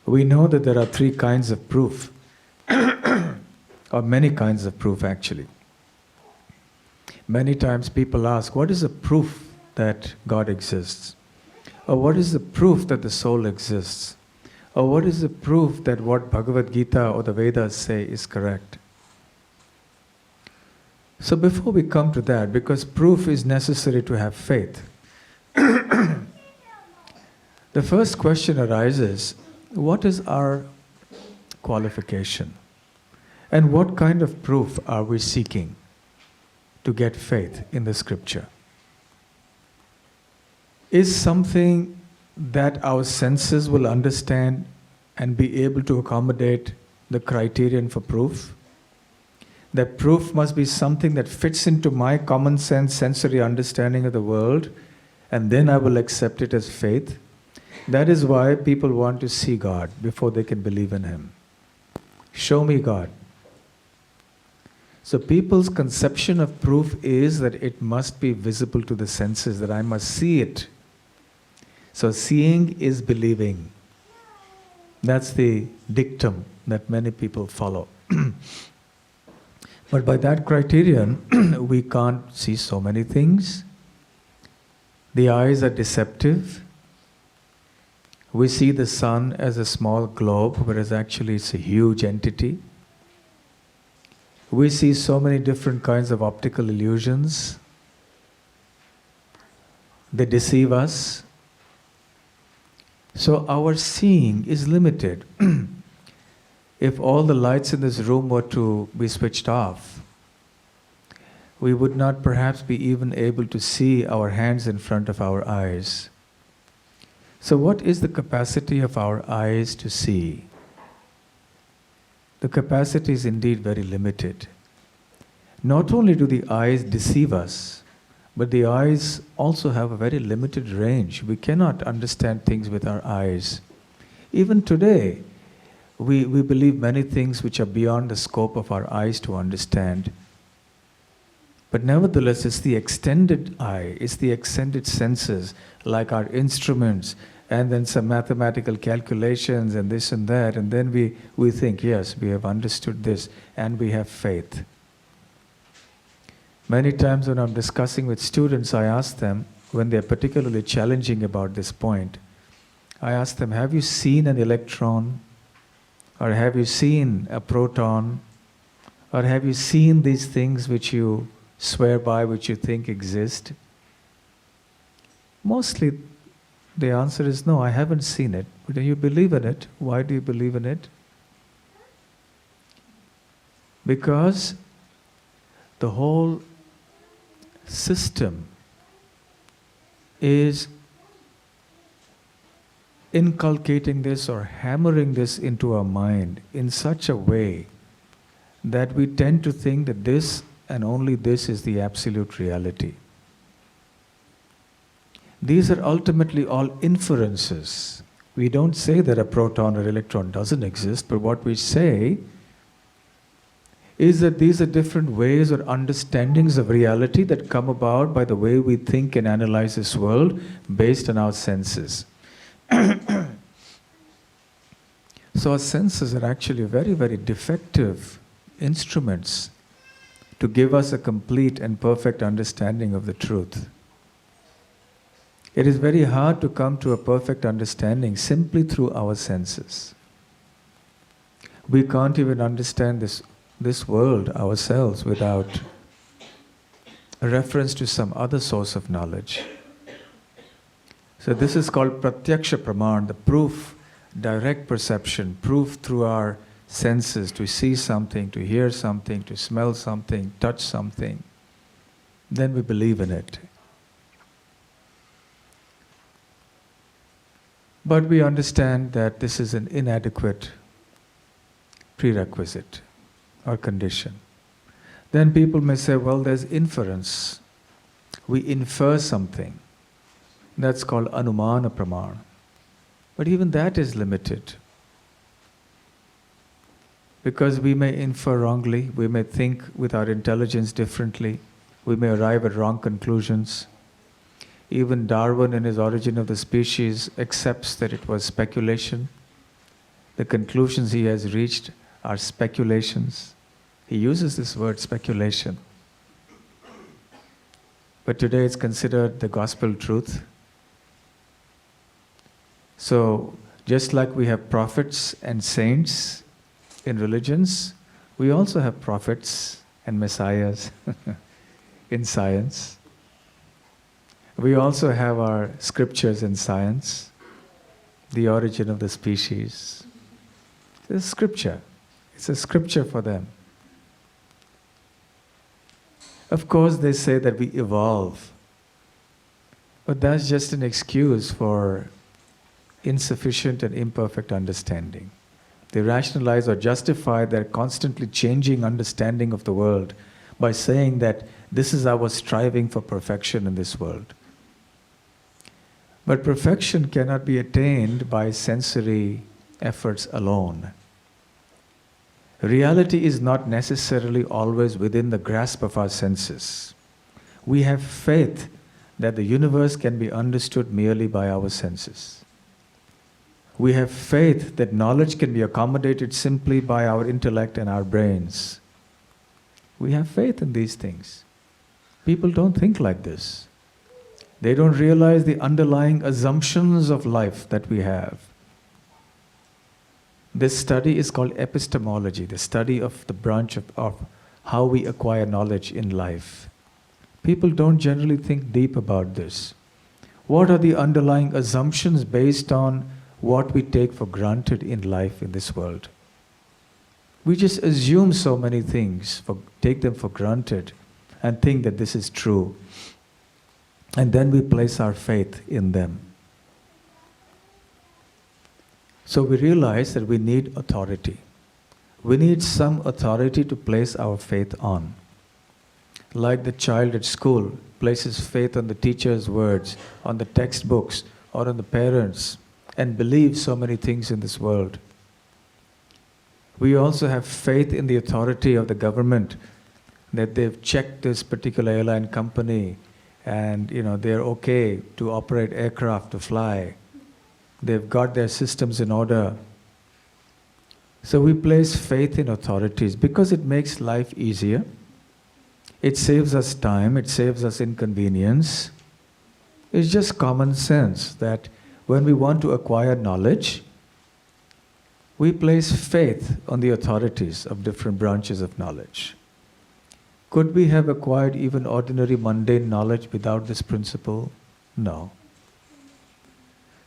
We know that there are three kinds of proof, or many kinds of proof actually. Many times people ask, what is the proof that God exists? Or what is the proof that the soul exists? Or what is the proof that what Bhagavad Gita or the Vedas say is correct? So before we come to that, because proof is necessary to have faith, the first question arises, what is our qualification? And what kind of proof are we seeking to get faith in the scripture? Is something that our senses will understand and be able to accommodate the criterion for proof? That proof must be something that fits into my common sense, sensory understanding of the world, and then I will accept it as faith. That is why people want to see God before they can believe in Him. Show me God. So people's conception of proof is that it must be visible to the senses, that I must see it. So seeing is believing. That's the dictum that many people follow. But by that criterion, we can't see so many things. The eyes are deceptive. We see the sun as a small globe, whereas actually it's a huge entity. We see so many different kinds of optical illusions. They deceive us. So our seeing is limited. If all the lights in this room were to be switched off, we would not perhaps be even able to see our hands in front of our eyes. So what is the capacity of our eyes to see? The capacity is indeed very limited. Not only do the eyes deceive us, but the eyes also have a very limited range. We cannot understand things with our eyes. Even today, we believe many things which are beyond the scope of our eyes to understand. But nevertheless, it's the extended eye, it's the extended senses, like our instruments, and then some mathematical calculations and this and that, and then we think, yes, we have understood this, and we have faith. Many times when I'm discussing with students, I ask them, when they're particularly challenging about this point, I ask them, have you seen an electron? Or have you seen a proton? Or have you seen these things which you swear by, which you think exist? Mostly the answer is no, I haven't seen it. But do you believe in it? Why do you believe in it? Because the whole system is inculcating this or hammering this into our mind in such a way that we tend to think that this and only this is the absolute reality. These are ultimately all inferences. We don't say that a proton or electron doesn't exist, but what we say is that these are different ways or understandings of reality that come about by the way we think and analyze this world based on our senses. So our senses are actually very, very defective instruments to give us a complete and perfect understanding of the truth. It is very hard to come to a perfect understanding simply through our senses. We can't even understand this world ourselves without a reference to some other source of knowledge. So this is called pratyaksha praman, the proof, direct perception, proof through our senses, to see something, to hear something, to smell something, touch something. Then we believe in it. But we understand that this is an inadequate prerequisite or condition. Then people may say, well, there's inference. We infer something. That's called anumana pramana. But even that is limited. Because we may infer wrongly, we may think with our intelligence differently, we may arrive at wrong conclusions. Even Darwin, in his Origin of the Species, accepts that it was speculation. the conclusions he has reached are speculations. He uses this word speculation. But today it's considered the gospel truth. So, just like we have prophets and saints in religions, we also have prophets and messiahs in science. We also have our scriptures in science, the origin of the species. It's scripture. It's a scripture for them. Of course, they say that we evolve, but that's just an excuse for insufficient and imperfect understanding. They rationalize or justify their constantly changing understanding of the world by saying that this is our striving for perfection in this world. But perfection cannot be attained by sensory efforts alone. Reality is not necessarily always within the grasp of our senses. We have faith that the universe can be understood merely by our senses. We have faith that knowledge can be accommodated simply by our intellect and our brains. We have faith in these things. People don't think like this. They don't realize the underlying assumptions of life that we have. This study is called epistemology, the study of the branch of how we acquire knowledge in life. People don't generally think deep about this. What are the underlying assumptions based on what we take for granted in life in this world? We just assume so many things, take them for granted, and think that this is true. And then we place our faith in them. So we realize that we need authority. We need some authority to place our faith on. Like the child at school places faith on the teacher's words, on the textbooks, or on the parents, and believes so many things in this world. We also have faith in the authority of the government, that they've checked this particular airline company and they're okay to operate aircraft to fly. They've got their systems in order. So we place faith in authorities because it makes life easier. It saves us time, it saves us inconvenience. It's just common sense that when we want to acquire knowledge, we place faith on the authorities of different branches of knowledge. Could we have acquired even ordinary mundane knowledge without this principle? No.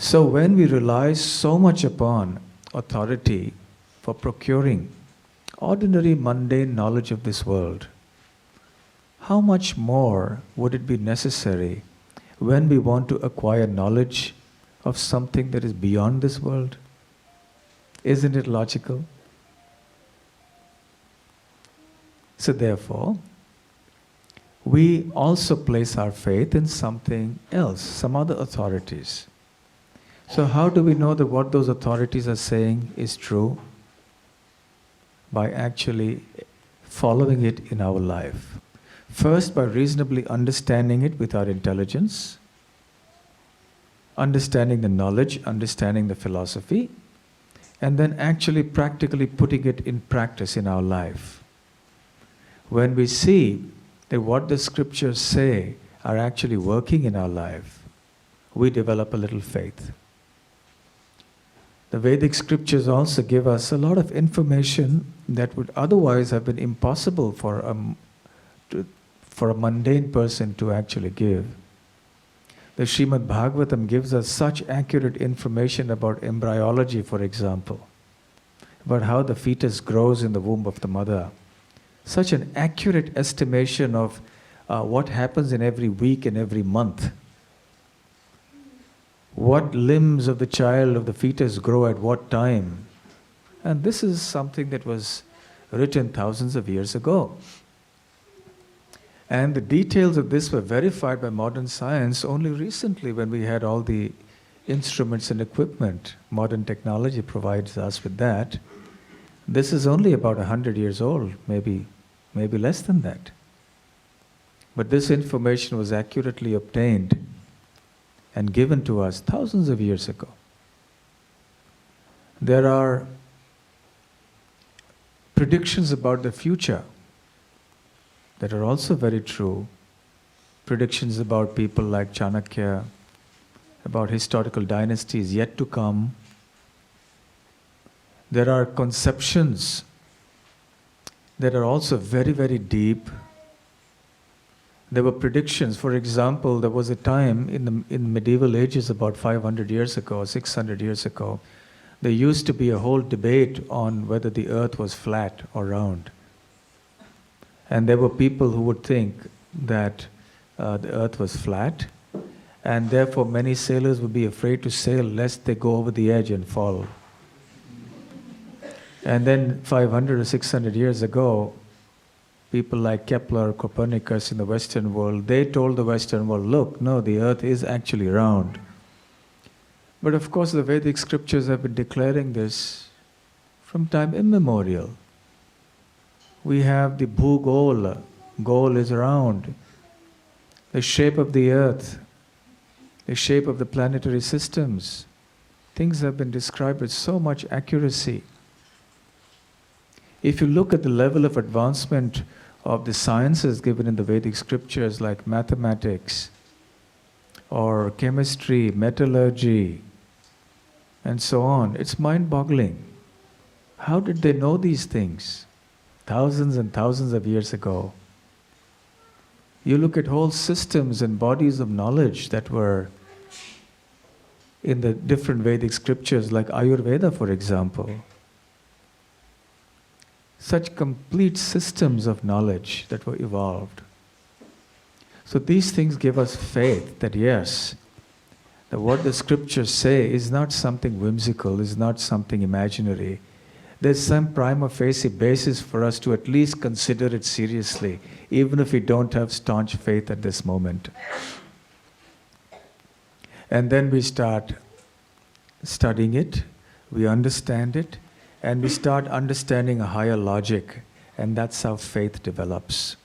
So when we rely so much upon authority for procuring ordinary mundane knowledge of this world, how much more would it be necessary when we want to acquire knowledge of something that is beyond this world? Isn't it logical? So therefore, we also place our faith in something else, some other authorities. So how do we know that what those authorities are saying is true? By actually following it in our life. First, by reasonably understanding it with our intelligence, understanding the knowledge, understanding the philosophy, and then actually practically putting it in practice in our life. When we see that what the scriptures say are actually working in our life, we develop a little faith. The Vedic scriptures also give us a lot of information that would otherwise have been impossible for a mundane person to actually give. The Srimad Bhagavatam gives us such accurate information about embryology, for example, about how the fetus grows in the womb of the mother. Such an accurate estimation of what happens in every week and every month. What limbs of the child, of the fetus grow at what time. And this is something that was written thousands of years ago. And the details of this were verified by modern science only recently when we had all the instruments and equipment. Modern technology provides us with that. This is only about 100 years old, maybe less than that. But this information was accurately obtained and given to us thousands of years ago. There are predictions about the future that are also very true. Predictions about people like Chanakya, about historical dynasties yet to come. There are conceptions that are also very, very deep. There were predictions. For example, there was a time in medieval ages, about 500 years ago, 600 years ago, there used to be a whole debate on whether the earth was flat or round. And there were people who would think that the earth was flat, and therefore many sailors would be afraid to sail lest they go over the edge and fall. And then 500 or 600 years ago, people like Kepler, Copernicus in the Western world, they told the Western world, look, no, the earth is actually round. But of course the Vedic scriptures have been declaring this from time immemorial. We have the Bhugol, Gol is round. The shape of the earth, the shape of the planetary systems, things have been described with so much accuracy. If you look at the level of advancement of the sciences given in the Vedic scriptures like mathematics or chemistry, metallurgy, and so on, it's mind-boggling. How did they know these things thousands and thousands of years ago? You look at whole systems and bodies of knowledge that were in the different Vedic scriptures, like Ayurveda, for example. Such complete systems of knowledge that were evolved. So these things give us faith that yes, that what the scriptures say is not something whimsical, is not something imaginary. There's some prima facie basis for us to at least consider it seriously, even if we don't have staunch faith at this moment. And then we start studying it, we understand it, and we start understanding a higher logic, and that's how faith develops.